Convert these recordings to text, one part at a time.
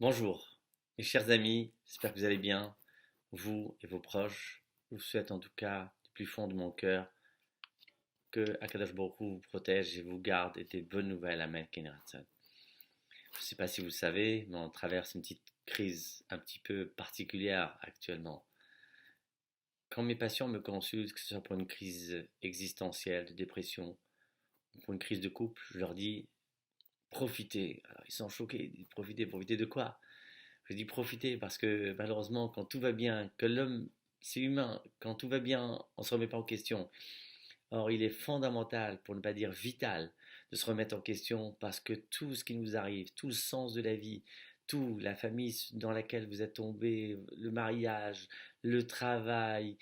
Bonjour, mes chers amis, j'espère que vous allez bien, vous et vos proches. Je vous souhaite en tout cas du plus fond de mon cœur que Akadosh Baruch Hu vous protège et vous garde et des bonnes nouvelles à Kenratson. Je ne sais pas si vous le savez, mais on traverse une petite crise un petit peu particulière actuellement. Quand mes patients me consultent, que ce soit pour une crise existentielle, de dépression, ou pour une crise de couple, je leur dis profitez. Alors ils sont choqués, ils disent profitez de quoi? Je dis profiter parce que malheureusement, quand tout va bien, que l'homme, c'est humain, quand tout va bien, on ne se remet pas en question. Or, il est fondamental, pour ne pas dire vital, de se remettre en question parce que tout ce qui nous arrive, tout le sens de la vie, tout, la famille dans laquelle vous êtes tombé, le mariage, le travail,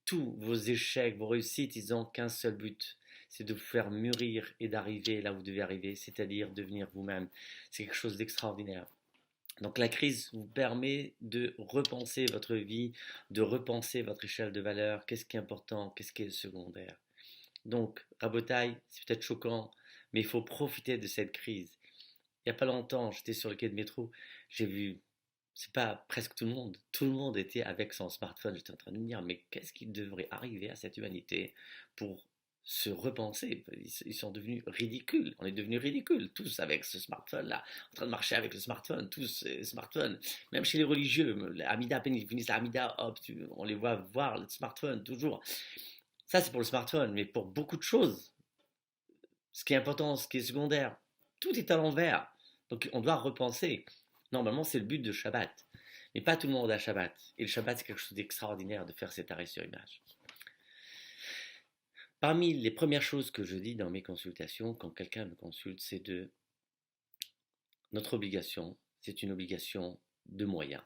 tous vos échecs, vos réussites, ils n'ont qu'un seul but, c'est de vous faire mûrir et d'arriver là où vous devez arriver, c'est-à-dire devenir vous-même. C'est quelque chose d'extraordinaire. Donc la crise vous permet de repenser votre vie, de repenser votre échelle de valeur, qu'est-ce qui est important, qu'est-ce qui est secondaire. Donc, Rabotaille, c'est peut-être choquant, mais il faut profiter de cette crise. Il n'y a pas longtemps, j'étais sur le quai de métro, j'ai vu, c'est pas presque tout le monde était avec son smartphone. J'étais en train de me dire, mais qu'est-ce qui devrait arriver à cette humanité pour se repenser? Ils sont devenus ridicules, on est devenus ridicules, tous avec ce smartphone-là, en train de marcher avec le smartphone, tous smartphones, même chez les religieux, Amida, à peine ils finissent l'Amida, hop, on les voit voir le smartphone, toujours. Ça, c'est pour le smartphone, mais pour beaucoup de choses, ce qui est important, ce qui est secondaire, tout est à l'envers. Donc on doit repenser. Normalement, c'est le but de Shabbat. Mais pas tout le monde a Shabbat. Et le Shabbat, c'est quelque chose d'extraordinaire de faire cet arrêt sur image. Parmi les premières choses que je dis dans mes consultations, quand quelqu'un me consulte, c'est de notre obligation, c'est une obligation de moyens.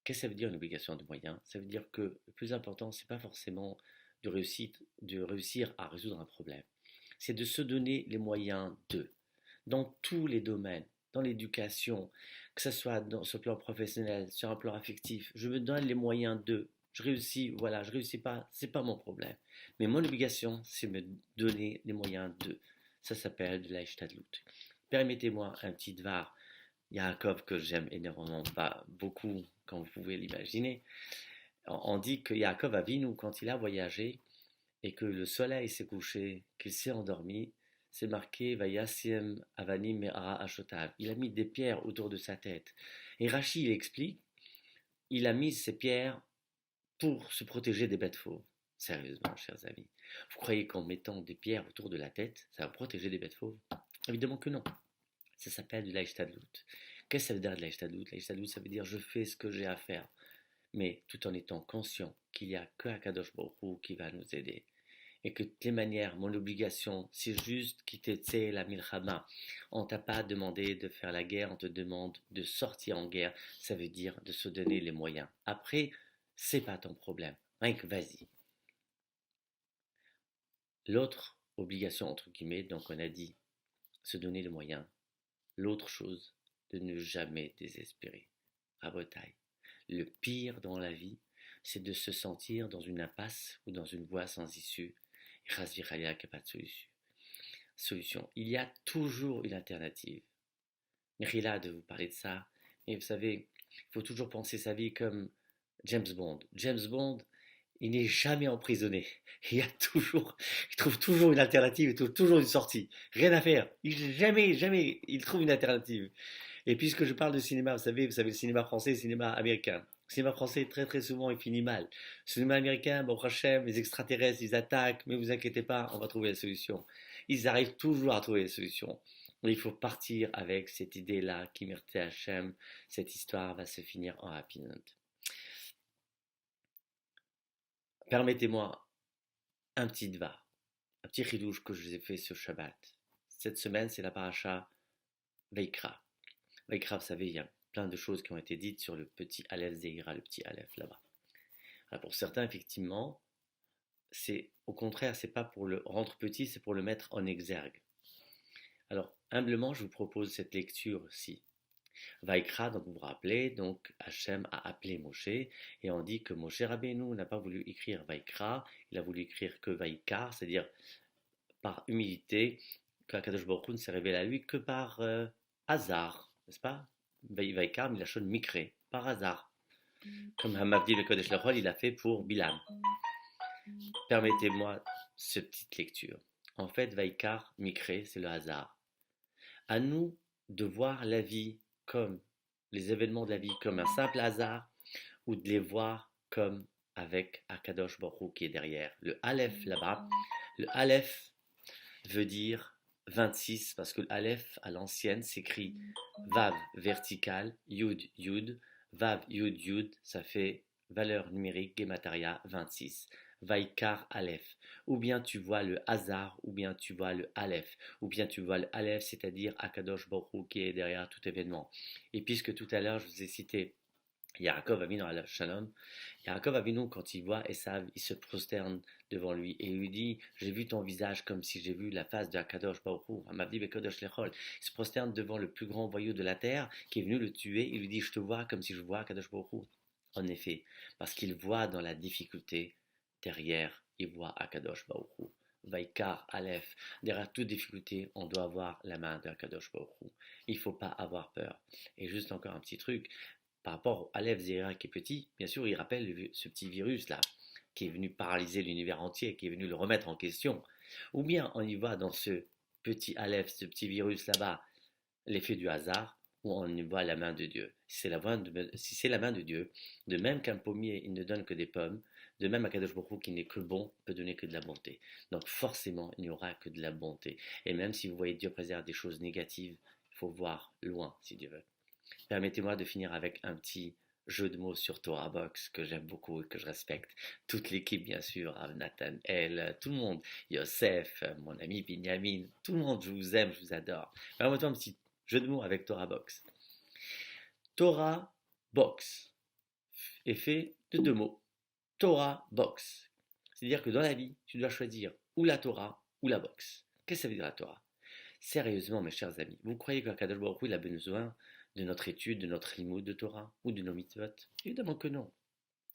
Qu'est-ce que ça veut dire une obligation de moyens? Ça veut dire que le plus important, c'est pas forcément de réussir à résoudre un problème. C'est de se donner les moyens de, dans tous les domaines, dans l'éducation, que ce soit sur le plan professionnel, sur un plan affectif, je me donne les moyens de. Je réussis, voilà, je réussis pas, c'est pas mon problème. Mais mon obligation, c'est me donner les moyens de. Ça s'appelle de l'Aïchtadlout. Permettez-moi un petit dvar. Yaakov que j'aime énormément, pas beaucoup, comme vous pouvez l'imaginer. On dit que Yaakov Avinu, quand il a voyagé et que le soleil s'est couché, qu'il s'est endormi, c'est marqué Vayasiem Avanim Me'ara Ashotav. Il a mis des pierres autour de sa tête. Et Rachi, il explique, il a mis ces pierres pour se protéger des bêtes fauves. Sérieusement, chers amis. Vous croyez qu'en mettant des pierres autour de la tête, ça va protéger des bêtes fauves? Évidemment que non. Ça s'appelle de l'Aïchtadlout. Qu'est-ce que ça veut dire de l'Aïchtadlout? L'Aïchtadlout, ça veut dire je fais ce que j'ai à faire, mais tout en étant conscient qu'il n'y a que Akadosh Baruch Hu qui va nous aider. Et que de toutes les manières, mon obligation, c'est juste quitter la milchama. On t'a pas demandé de faire la guerre, on te demande de sortir en guerre. Ça veut dire de se donner les moyens. Après, c'est pas ton problème. Mike, vas-y. L'autre obligation, entre guillemets, donc on a dit se donner les moyens. L'autre chose, de ne jamais désespérer. Rabotaille. Le pire dans la vie, c'est de se sentir dans une impasse ou dans une voie sans issue. Et Razviralia qui n'a pas de solution. Il y a toujours une alternative. Mérila de vous parler de ça. Mais vous savez, il faut toujours penser sa vie comme James Bond. James Bond, il n'est jamais emprisonné. Il trouve toujours une alternative, il trouve toujours une sortie. Rien à faire. Jamais, il trouve une alternative. Et puisque je parle de cinéma, vous savez, le cinéma français et le cinéma américain. Le cinéma français, très souvent, il finit mal. Le cinéma américain, bon, Hachem, les extraterrestres, ils attaquent, mais vous inquiétez pas, on va trouver la solution. Ils arrivent toujours à trouver la solution. Mais il faut partir avec cette idée-là, qui mérite Hachem, cette histoire va se finir en happy end. Permettez-moi un petit dvar, un petit ridouche que je vous ai fait ce Shabbat. Cette semaine, c'est la paracha Veikra. Veikra, vous savez, il y a plein de choses qui ont été dites sur le petit Aleph Zeira, le petit Aleph là-bas. Alors pour certains, effectivement, c'est au contraire, c'est pas pour le rendre petit, c'est pour le mettre en exergue. Alors, humblement, je vous propose cette lecture-ci. Vaikra, donc vous vous rappelez, donc Hachem a appelé Moshe, et on dit que Moshe Rabbeinu n'a pas voulu écrire Vaikra, il a voulu écrire que Vaikar, c'est-à-dire par humilité, que Akadosh Baruch Hu ne s'est révélé à lui que par hasard, n'est-ce pas? Vaikar Milachon Mikre, par hasard. Comme Hamavdi le Kodesh Lechol, il a fait pour Bilam. Permettez-moi cette petite lecture. En fait, Vaikar Mikre, c'est le hasard. À nous de voir la vie comme les événements de la vie comme un simple hasard ou de les voir comme avec Akadosh Baruch Hu qui est derrière. Le Aleph là-bas, le Aleph veut dire 26 parce que le Aleph à l'ancienne s'écrit Vav vertical, Yud Yud, Vav Yud Yud, ça fait valeur numérique Gemataria 26. Vaikar Aleph. Ou bien tu vois le hasard, ou bien tu vois le Aleph, ou bien tu vois le Aleph, c'est-à-dire Akadosh Baruch Hu qui est derrière tout événement. Et puisque tout à l'heure je vous ai cité Yaakov Avinu à Shalom, Yaakov Avinu quand il voit Esav, il se prosterne devant lui et il lui dit j'ai vu ton visage comme si j'ai vu la face de Akadosh Baruch Hu, Amavdi Bekodosh Lechol. Il se prosterne devant le plus grand voyou de la terre qui est venu le tuer. Il lui dit je te vois comme si je vois Akadosh Baruch Hu. En effet, parce qu'il voit dans la difficulté derrière, il voit Akadosh Baruch Hu. Vaikar, Aleph, derrière toute difficulté, on doit avoir la main de Akadosh Baruch Hu. Il ne faut pas avoir peur. Et juste encore un petit truc, par rapport au Aleph Zéra qui est petit, bien sûr, il rappelle ce petit virus-là, qui est venu paralyser l'univers entier, qui est venu le remettre en question. Ou bien on y voit dans ce petit Aleph, ce petit virus là-bas, l'effet du hasard, où on y voit la main de Dieu. Si c'est la main de Dieu, de même qu'un pommier, il ne donne que des pommes, de même Akadosh Baruch Hu qui n'est que bon, peut donner que de la bonté. Donc forcément, il n'y aura que de la bonté. Et même si vous voyez Dieu préserve des choses négatives, il faut voir loin, si Dieu veut. Permettez-moi de finir avec un petit jeu de mots sur Torah Box que j'aime beaucoup et que je respecte. Toute l'équipe, bien sûr, Nathan, elle, tout le monde, Yosef, mon ami Binyamin, tout le monde, je vous aime, je vous adore. Permettez-moi un petit jeu de mots avec Torah Box. Torah Box est fait de deux mots. Torah Box. C'est-à-dire que dans la vie, tu dois choisir ou la Torah ou la box. Qu'est-ce que ça veut dire la Torah? Sérieusement, mes chers amis, vous croyez qu'Akadosh Baruch Hu il a besoin de notre étude, de notre limoud de Torah ou de nos mitzvot? Évidemment que non.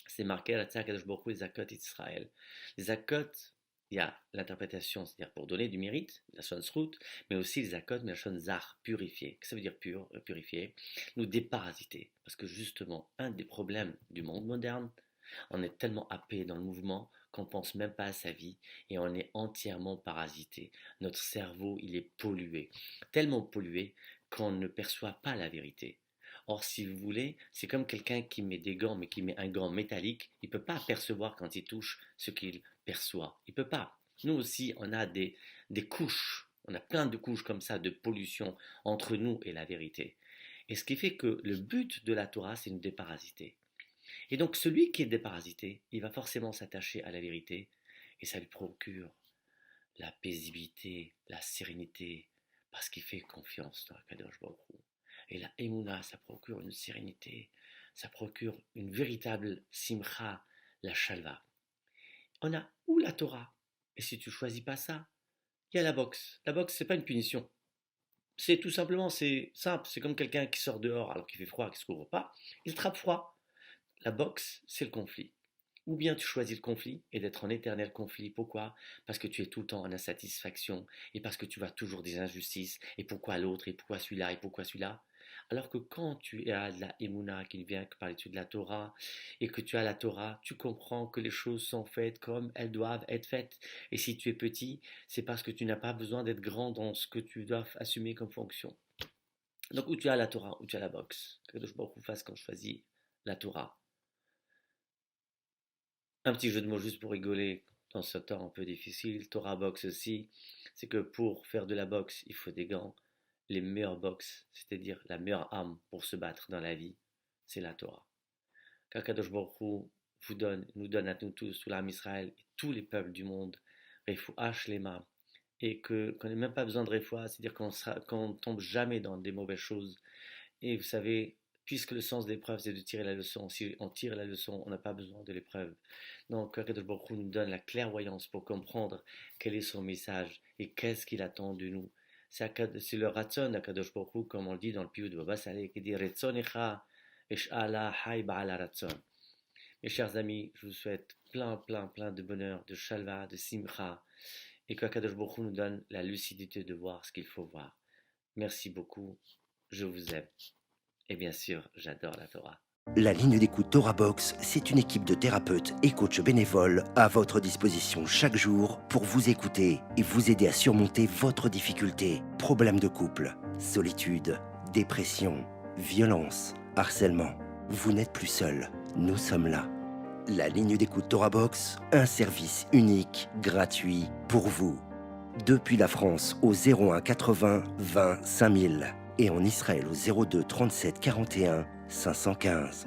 C'est marqué à la Tzar Akadosh Baruch Hu, les Zakot Israël. Les Zakot, il y a l'interprétation, c'est-à-dire pour donner du mérite, la shon zrut, mais aussi les Zakot, mais la shon zar, purifier. Qu'est-ce que ça veut dire purifier? Nous déparasiter. Parce que justement, un des problèmes du monde moderne, on est tellement happé dans le mouvement qu'on ne pense même pas à sa vie et on est entièrement parasité. Notre cerveau, il est pollué, tellement pollué qu'on ne perçoit pas la vérité. Or, si vous voulez, c'est comme quelqu'un qui met des gants, mais qui met un gant métallique, il ne peut pas percevoir quand il touche ce qu'il perçoit. Il ne peut pas. Nous aussi, on a des couches, on a plein de couches comme ça de pollution entre nous et la vérité. Et ce qui fait que le but de la Torah, c'est nous déparasiter. Et donc celui qui est déparasité, il va forcément s'attacher à la vérité et ça lui procure la paisibilité, la sérénité, parce qu'il fait confiance dans Akadosh Baruch Hu. Et la Emouna, ça procure une sérénité, ça procure une véritable simcha, la shalva. On a ou la Torah, et si tu choisis pas ça, il y a la boxe. La boxe, c'est pas une punition. C'est tout simplement, c'est simple, c'est comme quelqu'un qui sort dehors alors qu'il fait froid, qui se couvre pas, il attrape froid. La boxe, c'est le conflit. Ou bien tu choisis le conflit et d'être en éternel conflit. Pourquoi? Parce que tu es tout le temps en insatisfaction et parce que tu vois toujours des injustices. Et pourquoi l'autre? Et pourquoi celui-là? Et pourquoi celui-là? Alors que quand tu as de la Emouna qui ne vient que par l'étude de la Torah et que tu as la Torah, tu comprends que les choses sont faites comme elles doivent être faites. Et si tu es petit, c'est parce que tu n'as pas besoin d'être grand dans ce que tu dois assumer comme fonction. Donc, où tu as la Torah, où tu as la boxe. Que je me fasse quand je choisis la Torah. Un petit jeu de mots juste pour rigoler dans ce temps un peu difficile. Torah box aussi, c'est que pour faire de la boxe, il faut des gants. Les meilleures boxes, c'est-à-dire la meilleure arme pour se battre dans la vie, c'est la Torah. Qu'Akadosh Baruch Hu nous donne à nous tous, tout l'âme Israël et tous les peuples du monde, Refouach Lema, et qu'on n'ait même pas besoin de Refoua, c'est-à-dire qu'on tombe jamais dans des mauvaises choses. Et vous savez, puisque le sens de l'épreuve, c'est de tirer la leçon. Si on tire la leçon, on n'a pas besoin de l'épreuve. Donc, Akadosh Baruch Hu nous donne la clairvoyance pour comprendre quel est son message et qu'est-ce qu'il attend de nous. C'est le Ratzon d'Akadosh Baruch Hu, comme on le dit dans le Piyut de Baba Saleh, qui dit Retzonecha esh'ala hay ba'ala Ratzon. Mes chers amis, je vous souhaite plein de bonheur, de shalva, de simcha, et qu'Akadosh Baruch Hu nous donne la lucidité de voir ce qu'il faut voir. Merci beaucoup, je vous aime. Et bien sûr, j'adore la Torah. La ligne d'écoute TorahBox, c'est une équipe de thérapeutes et coachs bénévoles à votre disposition chaque jour pour vous écouter et vous aider à surmonter votre difficulté. Problèmes de couple, solitude, dépression, violence, harcèlement. Vous n'êtes plus seul, nous sommes là. La ligne d'écoute TorahBox, un service unique, gratuit pour vous. Depuis la France au 01 80 20 5000 et en Israël au 02 37 41 515.